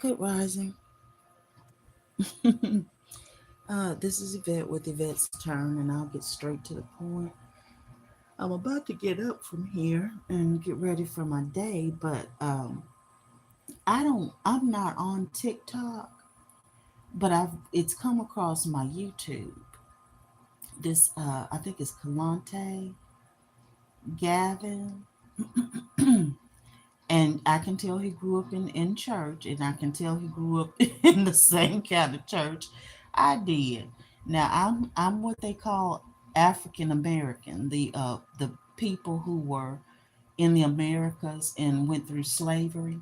Good rising. This is Yvette with Yvette's Turn, and I'll get straight to the point. I'm about to get up from here and get ready for my day, but I'm not on TikTok, but it's come across my YouTube. This, I think it's Kalante Gavin, and I can tell he grew up in church, and I can tell he grew up in the same kind of church I did. Now I'm what they call African American, the people who were in the Americas and went through slavery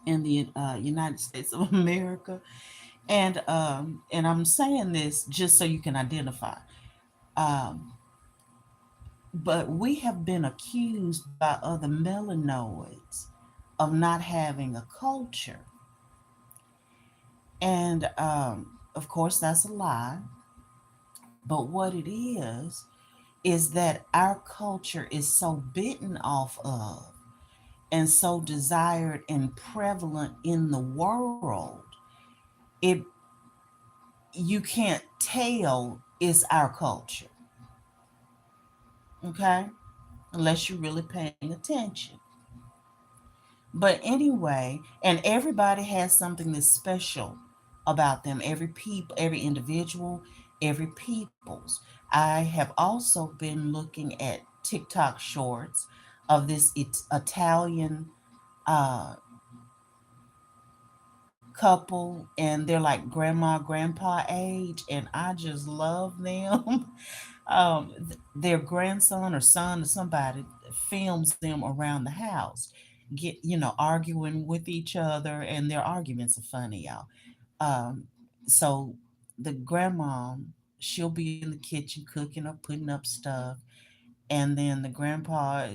in the United States of America, and I'm saying this just so you can identify. Um, but we have been accused by other melanoids of not having a culture. And of course, that's a lie. But what it is that our culture is so bitten off of and so desired and prevalent in the world, it you can't tell it's our culture, okay? Unless you're really paying attention. But anyway, and everybody has something that's special about them. Every people, every individual, every people's. I have also been looking at TikTok shorts of this Italian uh, couple, and they're like grandma, grandpa age, and I just love them. Their grandson or son or somebody films them around the house, arguing with each other, and their arguments are funny, y'all. So the grandma, she'll be in the kitchen cooking or putting up stuff, and then the grandpa,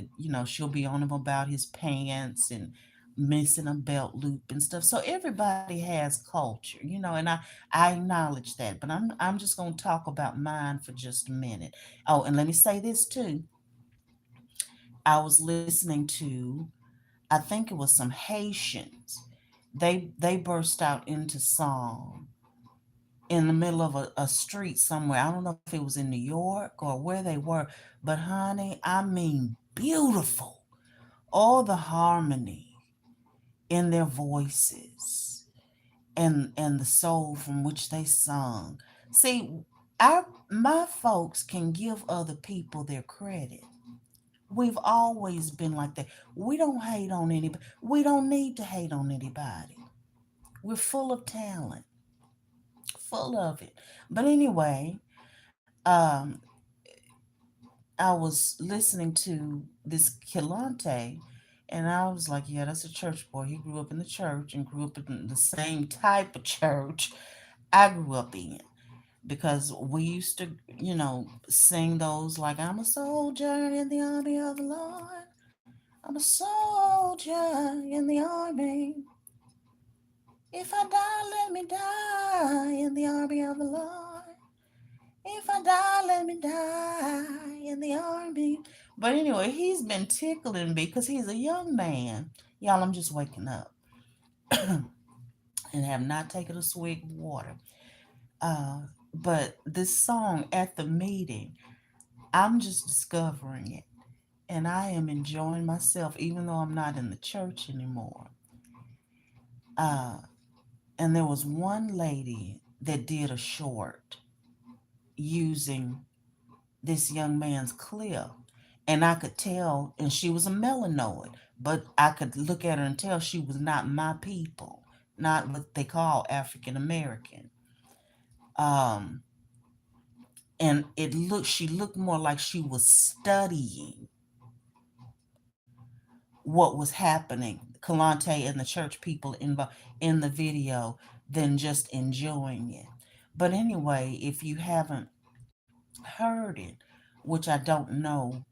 she'll be on him about his pants and missing a belt loop and stuff. So everybody has culture, and I acknowledge that, but I'm just going to talk about mine for just a minute. Oh, and let me say this too. I was listening to, I think it was some Haitians. They burst out into song in the middle of a street somewhere. I don't know if it was in New York or where they were, but honey, I mean, beautiful. All the harmony in their voices and the soul from which they sung. See, my folks can give other people their credit. We've always been like that. We don't hate on anybody. We don't need to hate on anybody. We're full of talent, full of it. But anyway, um, I was listening to this Kilante, and I was like, yeah, that's a church boy. He grew up in the church and grew up in the same type of church I grew up in, because we used to, sing those like, I'm a soldier in the army of the Lord. I'm a soldier in the army. If I die, let me die in the army of the Lord. If I die, let me die in the army. But anyway, he's been tickling me because he's a young man. Y'all, I'm just waking up and have not taken a swig of water. Uh, but this song at the meeting, I'm just discovering it. And I am enjoying myself, even though I'm not in the church anymore. Uh, and there was one lady that did a short using this young man's clip. And I could tell, and she was a melanoid, but I could look at her and tell she was not my people, not what they call African American. Um, and she looked more like she was studying what was happening, Kalante and the church people in the video, than just enjoying it. But anyway, if you haven't heard it, which I don't know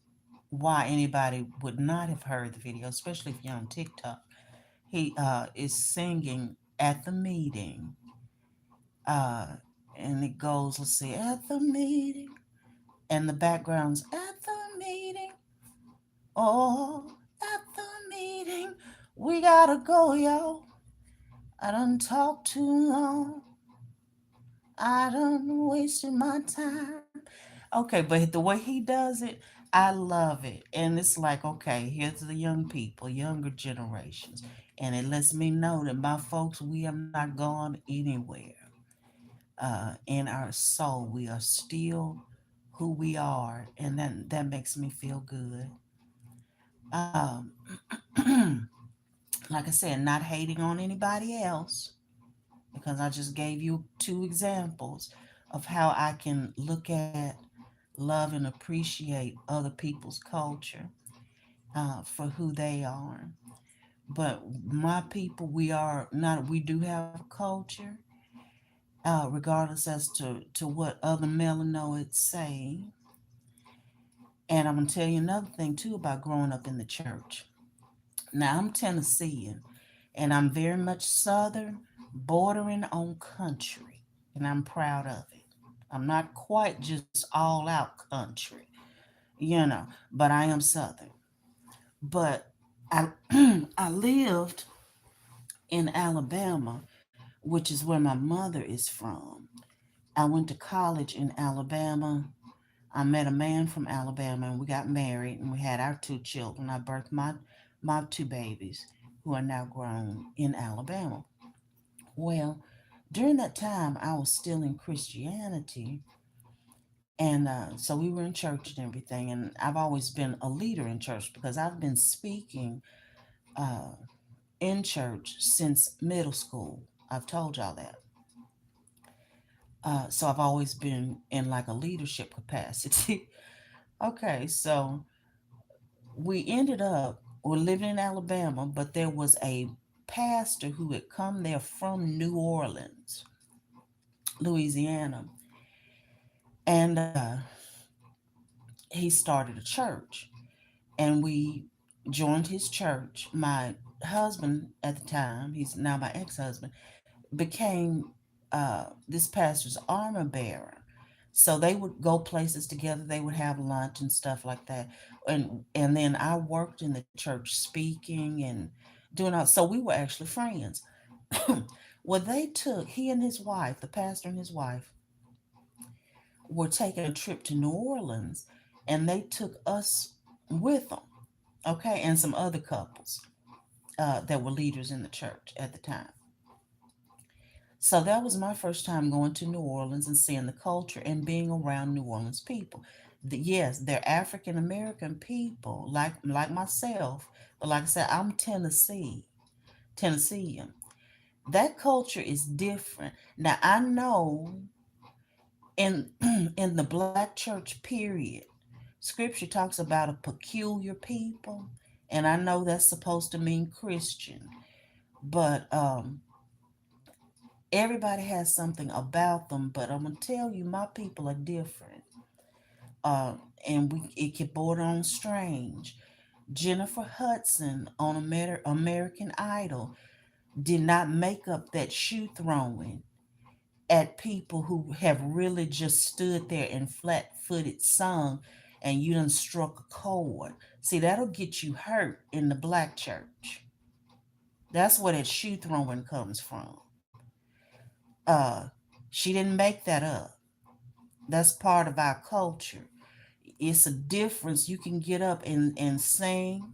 why anybody would not have heard the video, especially if you're on TikTok. He is singing at the meeting, uh, and it goes, let's see, at the meeting, and the background's at the meeting, oh, at the meeting, we gotta go, y'all. I done talked too long. I done wasted my time. Okay, but the way he does it, I love it. And it's like, okay, here's the young people, younger generations. And it lets me know that my folks, we have not gone anywhere. In our soul, we are still who we are. And that makes me feel good. Um, like I said, not hating on anybody else, because I just gave you two examples of how I can look at, love, and appreciate other people's culture for who they are. But my people, we are not. We do have a culture, regardless as to what other melanoids say. And I'm gonna tell you another thing too about growing up in the church. Now I'm Tennessean, and I'm very much Southern, bordering on country, and I'm proud of it. I'm not quite just all out country, but I am Southern. But I I lived in Alabama, which is where my mother is from. I went to college in Alabama. I met a man from Alabama and we got married and we had our two children. I birthed my two babies who are now grown in Alabama. Well, during that time, I was still in Christianity, and so we were in church and everything. And I've always been a leader in church because I've been speaking uh, in church since middle school. I've told y'all that. So I've always been in like a leadership capacity. Okay, so we ended up, we're living in Alabama, but there was a pastor who had come there from New Orleans, Louisiana, and he started a church, and we joined his church. My husband at the time, he's now my ex-husband, became this pastor's armor bearer. So they would go places together. They would have lunch and stuff like that. And then I worked in the church speaking and doing all. So we were actually friends. Well, they took he and his wife, the pastor and his wife, were taking a trip to New Orleans, and they took us with them. Okay, and some other couples that were leaders in the church at the time. So that was my first time going to New Orleans and seeing the culture and being around New Orleans people. Yes, they're African American people like myself, but like I said, I'm Tennessean. That culture is different. Now I know in in the black church period, scripture talks about a peculiar people, and I know that's supposed to mean Christian, but everybody has something about them, but I'm gonna tell you, my people are different. Uh, and it can border on strange. Jennifer Hudson on American Idol did not make up that shoe throwing at people who have really just stood there and flat footed sung and you done struck a chord. See, that'll get you hurt in the black church. That's where that shoe throwing comes from. Uh, she didn't make that up. That's part of our culture. It's a difference. You can get up and sing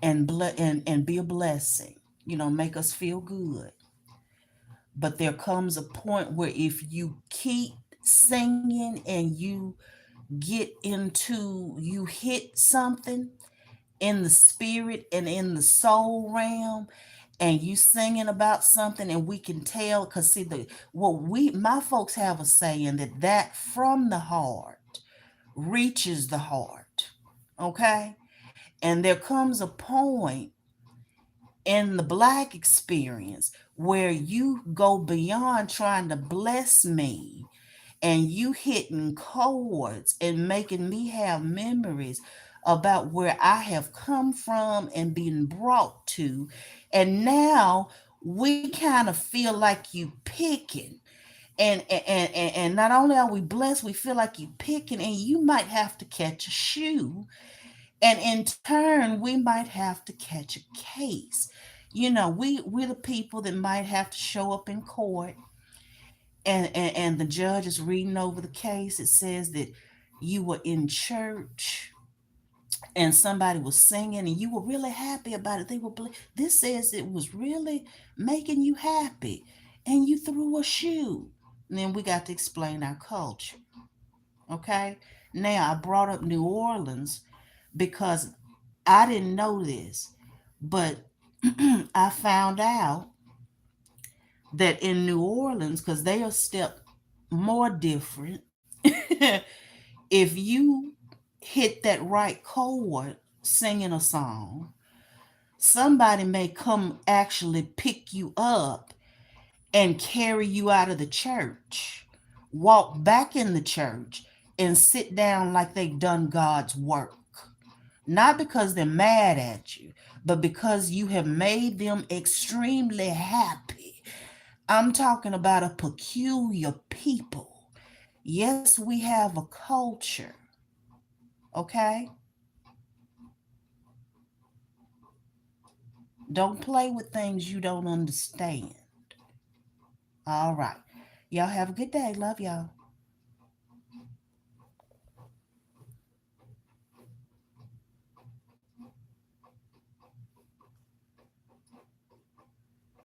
and be a blessing. Make us feel good. But there comes a point where if you keep singing and you hit something in the spirit and in the soul realm, and you singing about something, and we can tell, because see, the what we my folks have a saying that from the heart reaches the heart. Okay, and there comes a point in the black experience where you go beyond trying to bless me, and you hitting chords and making me have memories about where I have come from and been brought to. And now we kind of feel like you picking. And not only are we blessed, we feel like you picking, and you might have to catch a shoe. And in turn, we might have to catch a case. we're the people that might have to show up in court, and the judge is reading over the case. It says that you were in church and somebody was singing and you were really happy about it. This says it was really making you happy, and you threw a shoe. And then we got to explain our culture. Okay. Now I brought up New Orleans because I didn't know this, but I found out that in New Orleans, because they are step more different, if you hit that right chord singing a song, somebody may come actually pick you up and carry you out of the church, walk back in the church, and sit down like they've done God's work. Not because they're mad at you, but because you have made them extremely happy. I'm talking about a peculiar people. Yes, we have a culture, okay? Don't play with things you don't understand. All right. Y'all have a good day. Love y'all.